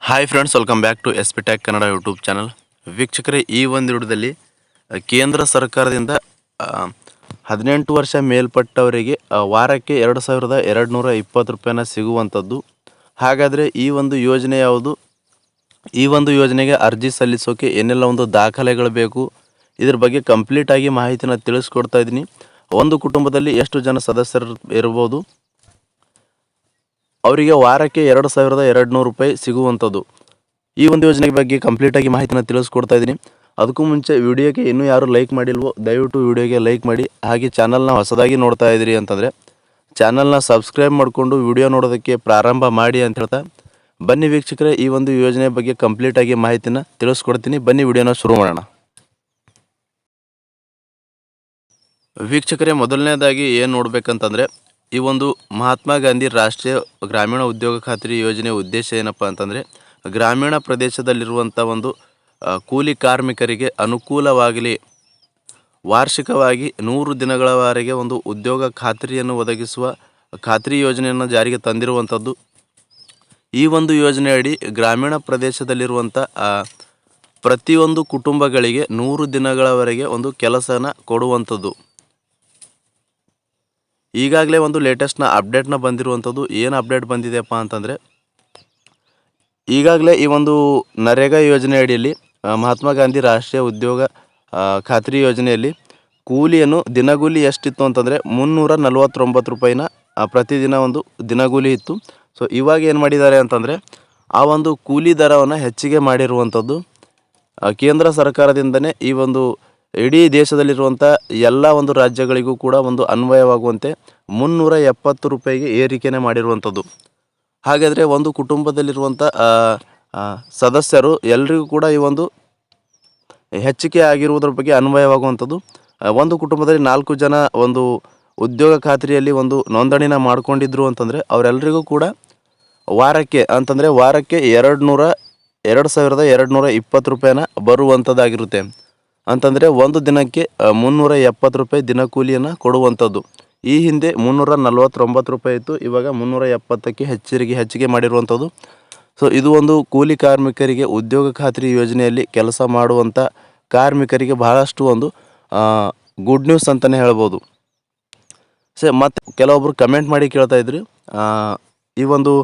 Hi friends, welcome back to S P ಟ್ಯಾಕ್ Kannada YouTube channel. ವೀಕ್ಷಕರೇ, ಈ ಒಂದು ವಿಡಿಯೋದಲ್ಲಿ ಕೇಂದ್ರ ಸರ್ಕಾರದಿಂದ 18 ವರ್ಷ ಮೇಲ್ಪಟ್ಟವರಿಗೆ ವಾರಕ್ಕೆ 2220 ರೂಪಾಯಿನ ಸಿಗುವಂಥದ್ದು. ಹಾಗಾದರೆ ಈ ಒಂದು ಯೋಜನೆ ಯಾವುದು? ಈ ಒಂದು ಯೋಜನೆಗೆ ಅರ್ಜಿ ಸಲ್ಲಿಸೋಕೆ ಏನೆಲ್ಲ ಒಂದು ದಾಖಲೆಗಳು ಬೇಕು, ಇದ್ರ ಬಗ್ಗೆ ಕಂಪ್ಲೀಟಾಗಿ ಮಾಹಿತಿನ ತಿಳಿಸ್ಕೊಡ್ತಾ ಇದ್ದೀನಿ. ಒಂದು ಕುಟುಂಬದಲ್ಲಿ ಎಷ್ಟು ಜನ ಸದಸ್ಯರು ಇರ್ಬೋದು, ಅವರಿಗೆ ವಾರಕ್ಕೆ 2220 ರೂಪಾಯಿ ಸಿಗುವಂಥದ್ದು. ಈ ಒಂದು ಯೋಜನೆ ಬಗ್ಗೆ ಕಂಪ್ಲೀಟಾಗಿ ಮಾಹಿತಿನ ತಿಳಿಸ್ಕೊಡ್ತಾ ಇದ್ದೀನಿ. ಅದಕ್ಕೂ ಮುಂಚೆ ವಿಡಿಯೋಗೆ ಇನ್ನೂ ಯಾರು ಲೈಕ್ ಮಾಡಿಲ್ವೋ ದಯವಿಟ್ಟು ವಿಡಿಯೋಗೆ ಲೈಕ್ ಮಾಡಿ. ಹಾಗೆ ಚಾನಲ್ನ ಹೊಸದಾಗಿ ನೋಡ್ತಾ ಇದ್ದೀರಿ ಅಂತಂದರೆ ಚಾನಲ್ನ ಸಬ್ಸ್ಕ್ರೈಬ್ ಮಾಡಿಕೊಂಡು ವಿಡಿಯೋ ನೋಡೋದಕ್ಕೆ ಪ್ರಾರಂಭ ಮಾಡಿ ಅಂತ ಹೇಳ್ತಾ, ಬನ್ನಿ ವೀಕ್ಷಕರೇ, ಈ ಒಂದು ಯೋಜನೆ ಬಗ್ಗೆ ಕಂಪ್ಲೀಟಾಗಿ ಮಾಹಿತಿನ ತಿಳಿಸ್ಕೊಡ್ತೀನಿ. ಬನ್ನಿ ವಿಡಿಯೋನ ಶುರು ಮಾಡೋಣ. ವೀಕ್ಷಕರೇ, ಮೊದಲನೇದಾಗಿ ಏನು ನೋಡ್ಬೇಕಂತಂದರೆ, ಈ ಒಂದು ಮಹಾತ್ಮ ಗಾಂಧಿ ರಾಷ್ಟ್ರೀಯ ಗ್ರಾಮೀಣ ಉದ್ಯೋಗ ಖಾತ್ರಿ ಯೋಜನೆ ಉದ್ದೇಶ ಏನಪ್ಪ ಅಂತಂದರೆ, ಗ್ರಾಮೀಣ ಪ್ರದೇಶದಲ್ಲಿರುವಂಥ ಒಂದು ಕೂಲಿ ಕಾರ್ಮಿಕರಿಗೆ ಅನುಕೂಲವಾಗಲಿ ವಾರ್ಷಿಕವಾಗಿ 100 ದಿನಗಳವರೆಗೆ ಒಂದು ಉದ್ಯೋಗ ಖಾತ್ರಿಯನ್ನು ಒದಗಿಸುವ ಖಾತ್ರಿ ಯೋಜನೆಯನ್ನು ಜಾರಿಗೆ ತಂದಿರುವಂಥದ್ದು. ಈ ಒಂದು ಯೋಜನೆಯಡಿ ಗ್ರಾಮೀಣ ಪ್ರದೇಶದಲ್ಲಿರುವಂಥ ಪ್ರತಿಯೊಂದು ಕುಟುಂಬಗಳಿಗೆ 100 ದಿನಗಳವರೆಗೆ ಒಂದು ಕೆಲಸನ ಕೊಡುವಂಥದ್ದು. ಈಗಾಗಲೇ ಒಂದು ಲೇಟೆಸ್ಟ್ನ ಅಪ್ಡೇಟ್ನ ಬಂದಿರುವಂಥದ್ದು. ಏನು ಅಪ್ಡೇಟ್ ಬಂದಿದೆಯಪ್ಪ ಅಂತಂದರೆ, ಈಗಾಗಲೇ ಈ ಒಂದು ನರೇಗಾ ಯೋಜನೆ ಅಡಿಯಲ್ಲಿ ಮಹಾತ್ಮ ಗಾಂಧಿ ರಾಷ್ಟ್ರೀಯ ಉದ್ಯೋಗ ಖಾತ್ರಿ ಯೋಜನೆಯಲ್ಲಿ ಕೂಲಿಯನ್ನು ದಿನಗೂಲಿ ಎಷ್ಟಿತ್ತು ಅಂತಂದರೆ 349 ರೂಪಾಯಿನ ಪ್ರತಿದಿನ ಒಂದು ದಿನಗೂಲಿ ಇತ್ತು. ಸೊ ಇವಾಗ ಏನು ಮಾಡಿದ್ದಾರೆ ಅಂತಂದರೆ, ಆ ಒಂದು ಕೂಲಿ ದರವನ್ನು ಹೆಚ್ಚಿಗೆ ಮಾಡಿರುವಂಥದ್ದು. ಕೇಂದ್ರ ಸರ್ಕಾರದಿಂದನೇ ಈ ಒಂದು ಇಡೀ ದೇಶದಲ್ಲಿರುವಂಥ ಎಲ್ಲ ಒಂದು ರಾಜ್ಯಗಳಿಗೂ ಕೂಡ ಒಂದು ಅನ್ವಯವಾಗುವಂತೆ 370 ರೂಪಾಯಿಗೆ ಏರಿಕೆನೆ ಮಾಡಿರುವಂಥದ್ದು. ಹಾಗಾದರೆ ಒಂದು ಕುಟುಂಬದಲ್ಲಿರುವಂಥ ಸದಸ್ಯರು ಎಲ್ರಿಗೂ ಕೂಡ ಈ ಒಂದು ಹೆಚ್ಚಿಗೆ ಆಗಿರುವುದರ ಬಗ್ಗೆ ಅನ್ವಯವಾಗುವಂಥದ್ದು. ಒಂದು ಕುಟುಂಬದಲ್ಲಿ 4 ಜನ ಒಂದು ಉದ್ಯೋಗ ಖಾತ್ರಿಯಲ್ಲಿ ಒಂದು ನೋಂದಣಿನ ಮಾಡ್ಕೊಂಡಿದ್ರು ಅಂತಂದರೆ ಅವರೆಲ್ಲರಿಗೂ ಕೂಡ ವಾರಕ್ಕೆ 2220 ರೂಪಾಯಿನ ಬರುವಂಥದ್ದಾಗಿರುತ್ತೆ. ಅಂತಂದರೆ ಒಂದು ದಿನಕ್ಕೆ 370 ರೂಪಾಯಿ ದಿನಕೂಲಿಯನ್ನು ಕೊಡುವಂಥದ್ದು. ಈ ಹಿಂದೆ 349 ರೂಪಾಯಿ ಇತ್ತು, ಇವಾಗ 370ಕ್ಕೆ ಹೆಚ್ಚಿಗೆ ಮಾಡಿರುವಂಥದ್ದು. ಸೊ ಇದು ಒಂದು ಕೂಲಿ ಕಾರ್ಮಿಕರಿಗೆ ಉದ್ಯೋಗ ಖಾತ್ರಿ ಯೋಜನೆಯಲ್ಲಿ ಕೆಲಸ ಮಾಡುವಂಥ ಕಾರ್ಮಿಕರಿಗೆ ಬಹಳಷ್ಟು ಒಂದು ಗುಡ್ ನ್ಯೂಸ್ ಅಂತಲೇ ಹೇಳ್ಬೋದು. ಮತ್ತು ಕೆಲವೊಬ್ಬರು ಕಮೆಂಟ್ ಮಾಡಿ ಕೇಳ್ತಾ ಇದ್ರು, ಈ ಒಂದು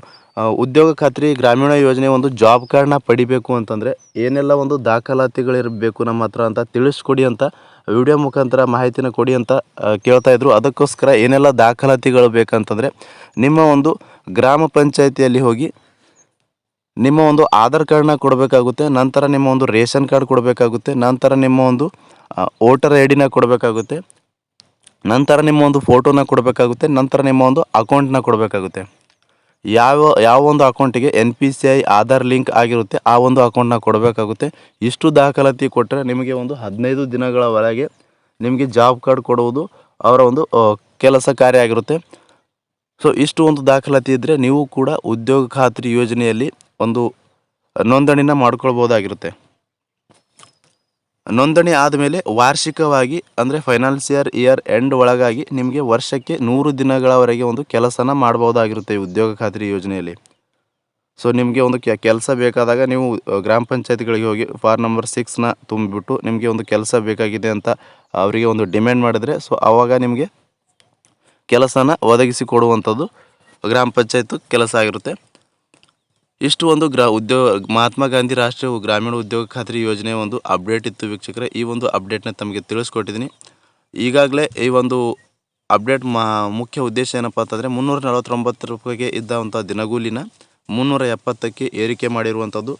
ಉದ್ಯೋಗ ಖಾತ್ರಿ ಗ್ರಾಮೀಣ ಯೋಜನೆ ಒಂದು ಜಾಬ್ ಕಾರ್ಡ್ನ ಪಡಿಬೇಕು ಅಂತಂದರೆ ಏನೆಲ್ಲ ಒಂದು ದಾಖಲಾತಿಗಳಿರಬೇಕು ನಮ್ಮ ಹತ್ರ ಅಂತ ತಿಳಿಸ್ಕೊಡಿ ಅಂತ ವಿಡಿಯೋ ಮುಖಾಂತರ ಮಾಹಿತಿನ ಕೊಡಿ ಅಂತ ಕೇಳ್ತಾ ಇದ್ರು. ಅದಕ್ಕೋಸ್ಕರ ಏನೆಲ್ಲ ದಾಖಲಾತಿಗಳು ಬೇಕಂತಂದರೆ, ನಿಮ್ಮ ಒಂದು ಗ್ರಾಮ ಪಂಚಾಯಿತಿಯಲ್ಲಿ ಹೋಗಿ ನಿಮ್ಮ ಒಂದು ಆಧಾರ್ ಕಾರ್ಡ್ನ ಕೊಡಬೇಕಾಗುತ್ತೆ, ನಂತರ ನಿಮ್ಮ ಒಂದು ರೇಷನ್ ಕಾರ್ಡ್ ಕೊಡಬೇಕಾಗುತ್ತೆ, ನಂತರ ನಿಮ್ಮ ಒಂದು ವೋಟರ್ ಐ ಡಿನ ಕೊಡಬೇಕಾಗುತ್ತೆ, ನಂತರ ನಿಮ್ಮ ಒಂದು ಫೋಟೋನ ಕೊಡಬೇಕಾಗುತ್ತೆ, ನಂತರ ನಿಮ್ಮ ಒಂದು ಅಕೌಂಟ್ನ ಕೊಡಬೇಕಾಗುತ್ತೆ. ಯಾವ ಒಂದು ಅಕೌಂಟಿಗೆ NPCI ಆಧಾರ್ ಲಿಂಕ್ ಆಗಿರುತ್ತೆ ಆ ಒಂದು ಅಕೌಂಟ್ನ ಕೊಡಬೇಕಾಗುತ್ತೆ. ಇಷ್ಟು ದಾಖಲಾತಿ ಕೊಟ್ಟರೆ ನಿಮಗೆ ಒಂದು 15 ದಿನಗಳವರೆಗೆ ನಿಮಗೆ ಜಾಬ್ ಕಾರ್ಡ್ ಕೊಡುವುದು ಅವರ ಒಂದು ಕೆಲಸ ಕಾರ್ಯ ಆಗಿರುತ್ತೆ. ಸೊ ಇಷ್ಟು ಒಂದು ದಾಖಲಾತಿ ಇದ್ದರೆ ನೀವು ಕೂಡ ಉದ್ಯೋಗ ಖಾತ್ರಿ ಯೋಜನೆಯಲ್ಲಿ ಒಂದು ನೋಂದಣಿನ ಮಾಡ್ಕೊಳ್ಬೋದಾಗಿರುತ್ತೆ. ನೋಂದಣಿ ಆದಮೇಲೆ ವಾರ್ಷಿಕವಾಗಿ ಅಂದರೆ ಫೈನಾನ್ಸಿಯರ್ ಇಯರ್ ಎಂಡ್ ಒಳಗಾಗಿ ನಿಮಗೆ ವರ್ಷಕ್ಕೆ 100 ದಿನಗಳವರೆಗೆ ಒಂದು ಕೆಲಸನ ಮಾಡ್ಬೋದಾಗಿರುತ್ತೆ ಈ ಉದ್ಯೋಗ ಖಾತ್ರಿ ಯೋಜನೆಯಲ್ಲಿ. ಸೊ ನಿಮಗೆ ಒಂದು ಕೆಲಸ ಬೇಕಾದಾಗ ನೀವು ಗ್ರಾಮ ಪಂಚಾಯತ್ಗಳಿಗೆ ಹೋಗಿ ಫಾರ್ಮ್ ನಂಬರ್ 6ನ ತುಂಬಿಬಿಟ್ಟು ನಿಮಗೆ ಒಂದು ಕೆಲಸ ಬೇಕಾಗಿದೆ ಅಂತ ಅವರಿಗೆ ಒಂದು ಡಿಮ್ಯಾಂಡ್ ಮಾಡಿದರೆ, ಸೊ ಆವಾಗ ನಿಮಗೆ ಕೆಲಸನ ಒದಗಿಸಿ ಕೊಡುವಂಥದ್ದು ಗ್ರಾಮ ಪಂಚಾಯತ್ ಕೆಲಸ ಆಗಿರುತ್ತೆ. ಇಷ್ಟು ಒಂದು ಮಹಾತ್ಮ ಗಾಂಧಿ ರಾಷ್ಟ್ರೀಯ ಗ್ರಾಮೀಣ ಉದ್ಯೋಗ ಖಾತ್ರಿ ಯೋಜನೆ ಒಂದು ಅಪ್ಡೇಟ್ ಇತ್ತು ವೀಕ್ಷಕರೇ. ಈ ಒಂದು ಅಪ್ಡೇಟ್ನ ತಮಗೆ ತಿಳಿಸ್ಕೊಟ್ಟಿದ್ದೀನಿ. ಈಗಾಗಲೇ ಈ ಒಂದು ಅಪ್ಡೇಟ್ ಮುಖ್ಯ ಉದ್ದೇಶ ಏನಪ್ಪ ಅಂತಂದರೆ, 349 ರೂಪಾಯಿಗೆ ಇದ್ದಂಥ ದಿನಗೂಲಿನ 370ಕ್ಕೆ ಏರಿಕೆ ಮಾಡಿರುವಂಥದ್ದು.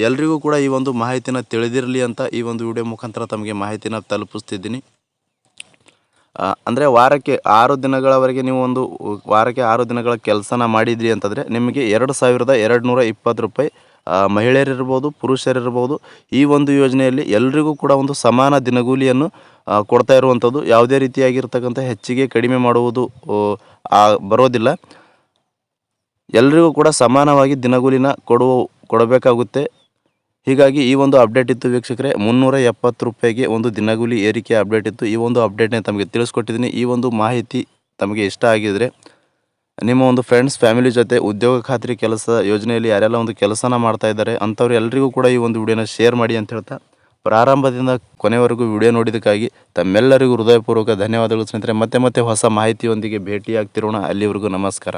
ಎಲ್ರಿಗೂ ಕೂಡ ಈ ಒಂದು ಮಾಹಿತಿನ ತಿಳಿದಿರಲಿ ಅಂತ ಈ ಒಂದು ವಿಡಿಯೋ ಮುಖಾಂತರ ತಮಗೆ ಮಾಹಿತಿನ ತಲುಪಿಸ್ತಿದ್ದೀನಿ. ಅಂದರೆ ವಾರಕ್ಕೆ 6 ದಿನಗಳವರೆಗೆ ನೀವು ಒಂದು ವಾರಕ್ಕೆ 6 ದಿನಗಳ ಕೆಲಸನ ಮಾಡಿದ್ರಿ ಅಂತಂದರೆ ನಿಮಗೆ 2220 ರೂಪಾಯಿ ಮಹಿಳೆಯರಿರ್ಬೋದು ಪುರುಷರಿರ್ಬೋದು ಈ ಒಂದು ಯೋಜನೆಯಲ್ಲಿ ಎಲ್ರಿಗೂ ಕೂಡ ಒಂದು ಸಮಾನ ದಿನಗೂಲಿಯನ್ನು ಕೊಡ್ತಾ ಇರುವಂಥದ್ದು. ಯಾವುದೇ ರೀತಿಯಾಗಿರ್ತಕ್ಕಂಥ ಹೆಚ್ಚಿಗೆ ಕಡಿಮೆ ಮಾಡುವುದು ಬರೋದಿಲ್ಲ. ಎಲ್ರಿಗೂ ಕೂಡ ಸಮಾನವಾಗಿ ದಿನಗೂಲಿನ ಕೊಡಬೇಕಾಗುತ್ತೆ. ಹೀಗಾಗಿ ಈ ಒಂದು ಅಪ್ಡೇಟ್ ಇತ್ತು ವೀಕ್ಷಕರೇ. 370 ರೂಪಾಯಿಗೆ ಒಂದು ದಿನಗೂಲಿ ಏರಿಕೆ ಅಪ್ಡೇಟ್ ಇತ್ತು. ಈ ಒಂದು ಅಪ್ಡೇಟ್ನ ತಮಗೆ ತಿಳಿಸ್ಕೊಟ್ಟಿದ್ದೀನಿ. ಈ ಒಂದು ಮಾಹಿತಿ ತಮಗೆ ಇಷ್ಟ ಆಗಿದರೆ ನಿಮ್ಮ ಒಂದು ಫ್ರೆಂಡ್ಸ್ ಫ್ಯಾಮಿಲಿ ಜೊತೆ ಉದ್ಯೋಗ ಖಾತ್ರಿ ಕೆಲಸ ಯೋಜನೆಯಲ್ಲಿ ಯಾರೆಲ್ಲ ಒಂದು ಕೆಲಸನ ಮಾಡ್ತಾ ಇದ್ದಾರೆ ಅಂಥವ್ರು ಎಲ್ರಿಗೂ ಕೂಡ ಈ ಒಂದು ವಿಡಿಯೋನ ಶೇರ್ ಮಾಡಿ ಅಂತ ಹೇಳ್ತಾ, ಪ್ರಾರಂಭದಿಂದ ಕೊನೆವರೆಗೂ ವಿಡಿಯೋ ನೋಡಿದ್ದಕ್ಕಾಗಿ ತಮ್ಮೆಲ್ಲರಿಗೂ ಹೃದಯಪೂರ್ವಕ ಧನ್ಯವಾದಗಳು ಸ್ನೇಹಿತರೆ. ಮತ್ತೆ ಹೊಸ ಮಾಹಿತಿಯೊಂದಿಗೆ ಭೇಟಿಯಾಗ್ತಿರೋಣ. ಅಲ್ಲಿವರೆಗೂ ನಮಸ್ಕಾರ.